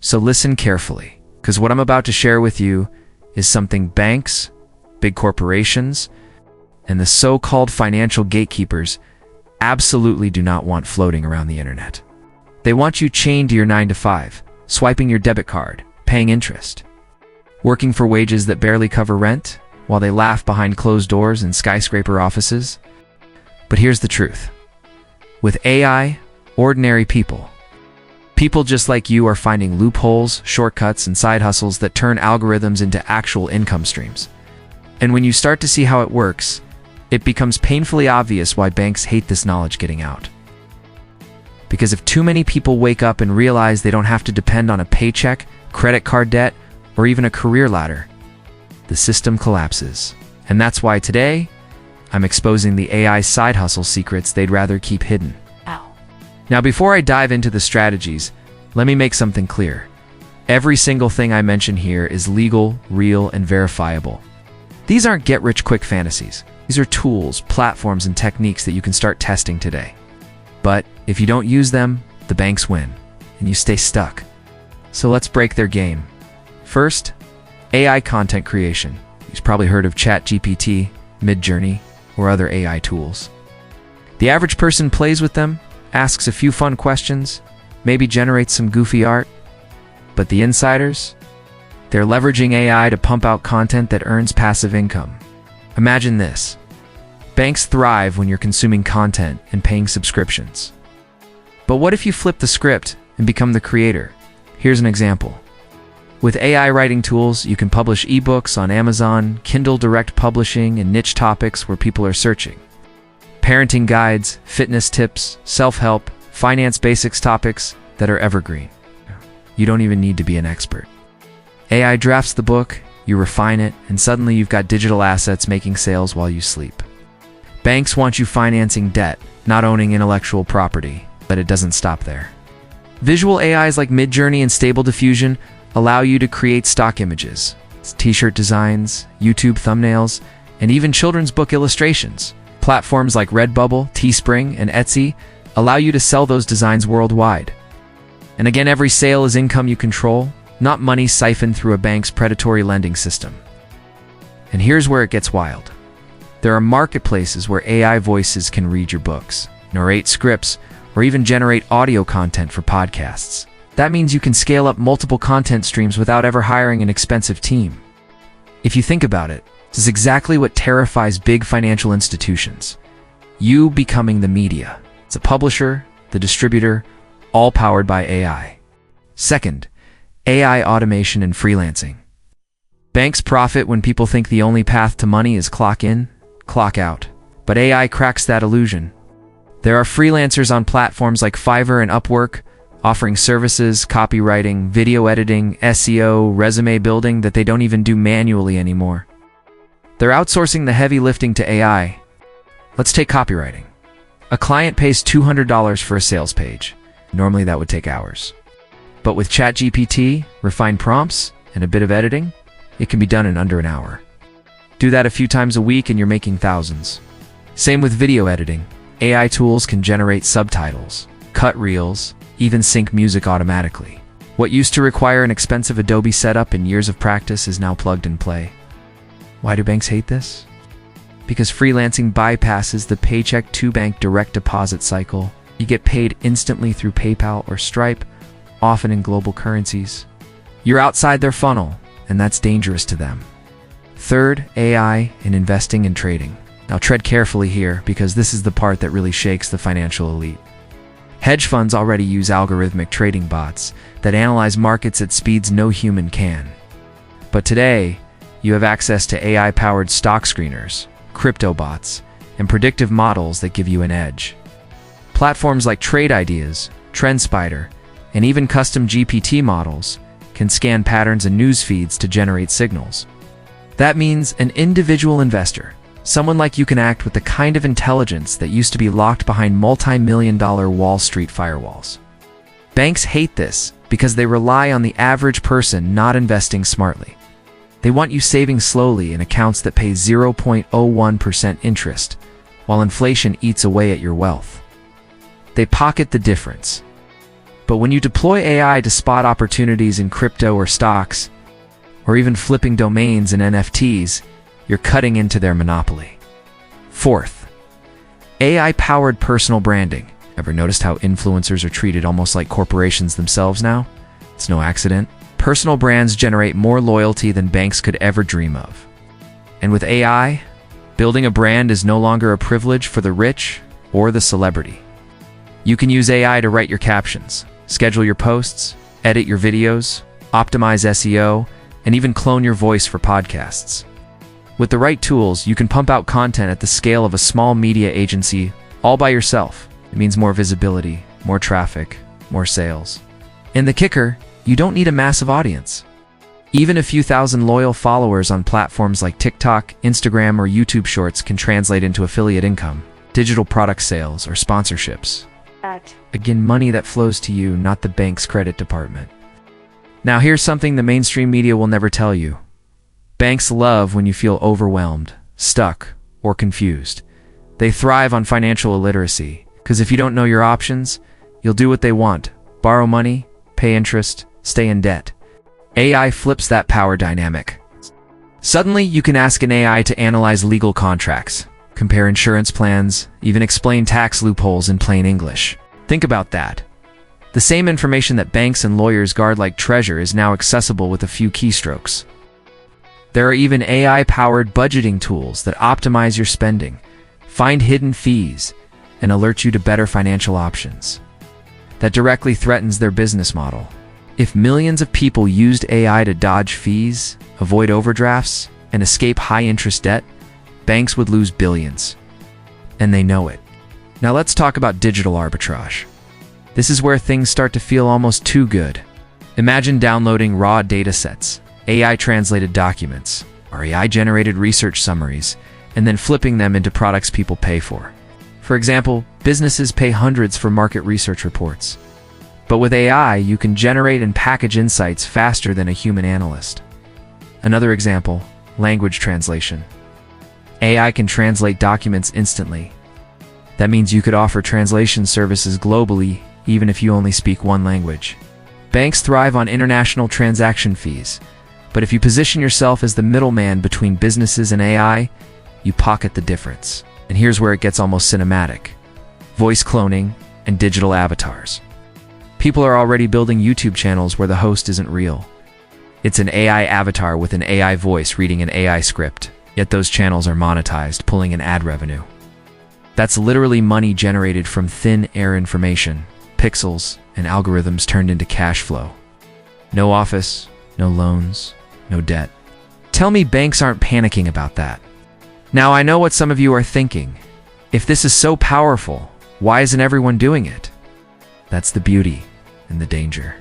So listen carefully, because what I'm about to share with you is something banks, big corporations, and the so-called financial gatekeepers absolutely do not want floating around the internet. They want you chained to your 9 to 5, swiping your debit card, paying interest, working for wages that barely cover rent, while they laugh behind closed doors in skyscraper offices. But here's the truth. With AI, ordinary people just like you are finding loopholes, shortcuts, and side hustles that turn algorithms into actual income streams. And when you start to see how it works, it becomes painfully obvious why banks hate this knowledge getting out. Because if too many people wake up and realize they don't have to depend on a paycheck, credit card debt, or even a career ladder, the system collapses. And that's why today, I'm exposing the AI side hustle secrets they'd rather keep hidden. Now, before I dive into the strategies, let me make something clear. Every single thing I mention here is legal, real, and verifiable. These aren't get-rich-quick fantasies. These are tools, platforms, and techniques that you can start testing today. But if you don't use them, the banks win, and you stay stuck. So let's break their game. First, AI content creation. You've probably heard of ChatGPT, Midjourney, or other AI tools. The average person plays with them, asks a few fun questions, maybe generates some goofy art. But the insiders? They're leveraging AI to pump out content that earns passive income. Imagine this. Banks thrive when you're consuming content and paying subscriptions. But what if you flip the script and become the creator? Here's an example. With AI writing tools, you can publish ebooks on Amazon, Kindle Direct Publishing, and niche topics where people are searching. Parenting guides, fitness tips, self-help, finance basics topics that are evergreen. You don't even need to be an expert. AI drafts the book, you refine it, and suddenly you've got digital assets making sales while you sleep. Banks want you financing debt, not owning intellectual property, but it doesn't stop there. Visual AIs like Midjourney and Stable Diffusion allow you to create stock images, t-shirt designs, YouTube thumbnails, and even children's book illustrations. Platforms like Redbubble, Teespring, and Etsy allow you to sell those designs worldwide. And again, every sale is income you control, not money siphoned through a bank's predatory lending system. And here's where it gets wild. There are marketplaces where AI voices can read your books, narrate scripts, or even generate audio content for podcasts. That means you can scale up multiple content streams without ever hiring an expensive team. If you think about it, this is exactly what terrifies big financial institutions. You becoming the media. It's a publisher, the distributor, all powered by AI. Second, AI automation and freelancing. Banks profit when people think the only path to money is clock in, clock out. But AI cracks that illusion. There are freelancers on platforms like Fiverr and Upwork, offering services, copywriting, video editing, SEO, resume building that they don't even do manually anymore. They're outsourcing the heavy lifting to AI. Let's take copywriting. A client pays $200 for a sales page. Normally that would take hours. But with ChatGPT, refined prompts, and a bit of editing, it can be done in under an hour. Do that a few times a week and you're making thousands. Same with video editing. AI tools can generate subtitles, cut reels, even sync music automatically. What used to require an expensive Adobe setup and years of practice is now plugged and play. Why do banks hate this? Because freelancing bypasses the paycheck-to-bank direct deposit cycle. You get paid instantly through PayPal or Stripe, often in global currencies. You're outside their funnel, and that's dangerous to them. Third, AI in investing and trading. Now tread carefully here, because this is the part that really shakes the financial elite. Hedge funds already use algorithmic trading bots that analyze markets at speeds no human can. But today, you have access to AI-powered stock screeners, crypto bots, and predictive models that give you an edge. Platforms like Trade Ideas, TrendSpider, and even custom GPT models can scan patterns and news feeds to generate signals. That means an individual investor, someone like you, can act with the kind of intelligence that used to be locked behind multi-million-dollar Wall Street firewalls. Banks hate this because they rely on the average person not investing smartly. They want you saving slowly in accounts that pay 0.01% interest, while inflation eats away at your wealth. They pocket the difference. But when you deploy AI to spot opportunities in crypto or stocks, or even flipping domains and NFTs, you're cutting into their monopoly. Fourth, AI-powered personal branding. Ever noticed how influencers are treated almost like corporations themselves now? It's no accident. Personal brands generate more loyalty than banks could ever dream of. And with AI, building a brand is no longer a privilege for the rich or the celebrity. You can use AI to write your captions, schedule your posts, edit your videos, optimize SEO, and even clone your voice for podcasts. With the right tools, you can pump out content at the scale of a small media agency all by yourself. It means more visibility, more traffic, more sales. And the kicker, you don't need a massive audience. Even a few thousand loyal followers on platforms like TikTok, Instagram, or YouTube Shorts can translate into affiliate income, digital product sales, or sponsorships. Again, money that flows to you, not the bank's credit department. Now here's something the mainstream media will never tell you. Banks love when you feel overwhelmed, stuck, or confused. They thrive on financial illiteracy, because if you don't know your options, you'll do what they want: borrow money, pay interest, stay in debt. AI flips that power dynamic. Suddenly, you can ask an AI to analyze legal contracts, compare insurance plans, even explain tax loopholes in plain English. Think about that. The same information that banks and lawyers guard like treasure is now accessible with a few keystrokes. There are even AI-powered budgeting tools that optimize your spending, find hidden fees, and alert you to better financial options. That directly threatens their business model. If millions of people used AI to dodge fees, avoid overdrafts, and escape high-interest debt, banks would lose billions. And they know it. Now let's talk about digital arbitrage. This is where things start to feel almost too good. Imagine downloading raw datasets, AI-translated documents, or AI-generated research summaries, and then flipping them into products people pay for. For example, businesses pay hundreds for market research reports. But with AI, you can generate and package insights faster than a human analyst. Another example, language translation. AI can translate documents instantly. That means you could offer translation services globally, even if you only speak one language. Banks thrive on international transaction fees, but if you position yourself as the middleman between businesses and AI, you pocket the difference. And here's where it gets almost cinematic: voice cloning and digital avatars. People are already building YouTube channels where the host isn't real. It's an AI avatar with an AI voice reading an AI script, yet those channels are monetized, pulling in ad revenue. That's literally money generated from thin air information, pixels, and algorithms turned into cash flow. No office, no loans, no debt. Tell me banks aren't panicking about that. Now I know what some of you are thinking. If this is so powerful, why isn't everyone doing it? That's the beauty and the danger.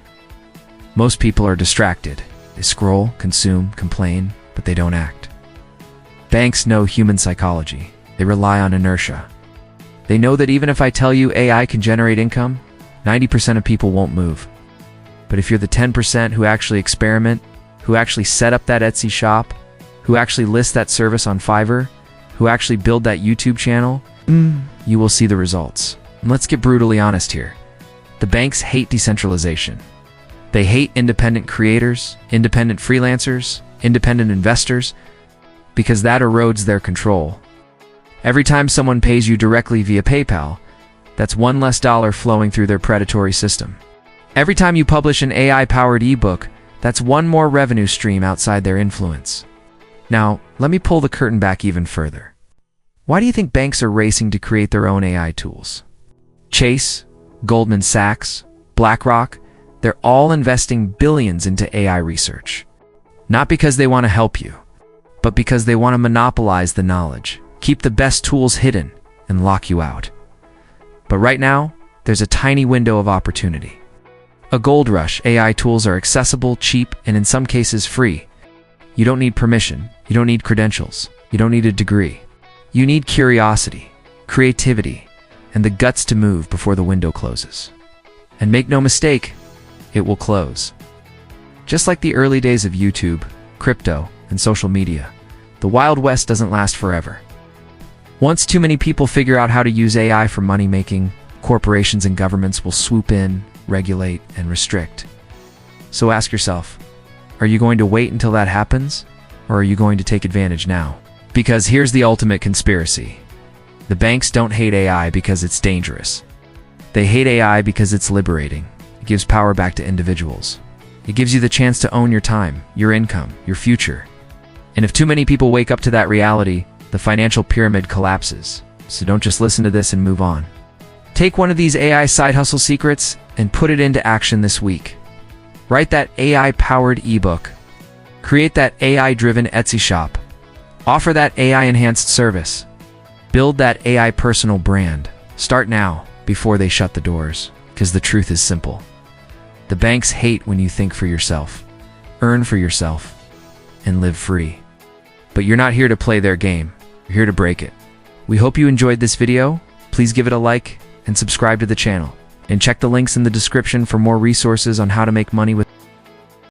Most people are distracted. They scroll, consume, complain, but they don't act. Banks know human psychology. They rely on inertia. They know that even if I tell you AI can generate income, 90% of people won't move. But if you're the 10% who actually experiment, who actually set up that Etsy shop, who actually list that service on Fiverr, who actually build that YouTube channel, you will see the results. And let's get brutally honest here. The banks hate decentralization. They hate independent creators, independent freelancers, independent investors, because that erodes their control. Every time someone pays you directly via PayPal, that's one less dollar flowing through their predatory system. Every time you publish an AI-powered ebook, that's one more revenue stream outside their influence. Now, let me pull the curtain back even further. Why do you think banks are racing to create their own AI tools? Chase, Goldman Sachs, BlackRock, they're all investing billions into AI research. Not because they want to help you, but because they want to monopolize the knowledge, keep the best tools hidden, and lock you out. But right now, there's a tiny window of opportunity. A gold rush. AI tools are accessible, cheap, and in some cases free. You don't need permission. You don't need credentials. You don't need a degree. You need curiosity, creativity, and the guts to move before the window closes. And make no mistake, it will close. Just like the early days of YouTube, crypto, and social media, the Wild West doesn't last forever. Once too many people figure out how to use AI for money-making, corporations and governments will swoop in, regulate, and restrict. So ask yourself, are you going to wait until that happens? Or are you going to take advantage now? Because here's the ultimate conspiracy. The banks don't hate AI because it's dangerous. They hate AI because it's liberating. It gives power back to individuals. It gives you the chance to own your time, your income, your future. And if too many people wake up to that reality, the financial pyramid collapses. So don't just listen to this and move on. Take one of these AI side hustle secrets and put it into action this week. Write that AI-powered ebook. Create that AI-driven Etsy shop. Offer that AI-enhanced service. Build that AI personal brand. Start now, before they shut the doors. Because the truth is simple. The banks hate when you think for yourself, earn for yourself, and live free. But you're not here to play their game. You're here to break it. We hope you enjoyed this video. Please give it a like and subscribe to the channel. And check the links in the description for more resources on how to make money with